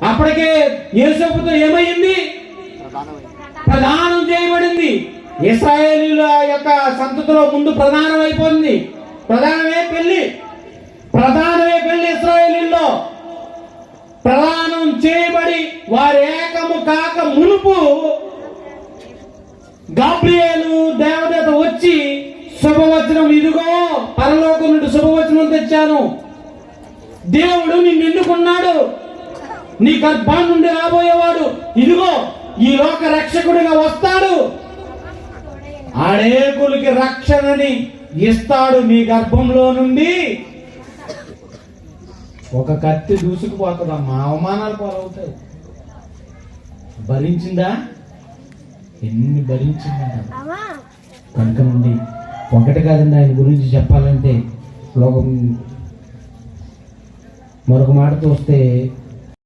అప్పటికే యోసేపుతో ఏమైంది? ప్రధానం చేయబడింది. ఇశ్రాయేలీయుల యొక్క సంతతిలో ముందు ప్రధానం అయిపోయింది. ప్రధానమే పెళ్లి ఇశ్రాయేలీయుల్లో ప్రధానం చేయబడి వారు ఏకము కాక మునుపు గాబ్రియేలు దేవదూత వచ్చి శుభవచనం, ఇదిగో పరలోకం నుండి శుభవచనం తెచ్చాను, దేవుడు నిన్ను ఎన్నుకున్నాడు, నీ గర్భం నుండి రాబోయేవాడు ఇదిగో ఈ లోక రక్షకుడిగా వస్తాడు, అనేకులకి రక్షణని ఇస్తాడు, మీ గర్భంలో నుండి ఒక కత్తి దూసుకుపోతుందమ్మా, అవమానాలు పాలవుతాయి. భరించిందా? ఎన్ని భరించిందా? కనుక నుండి ఒకటి కాదండి, ఆయన గురించి చెప్పాలంటే లోకం మరొక మాట చూస్తే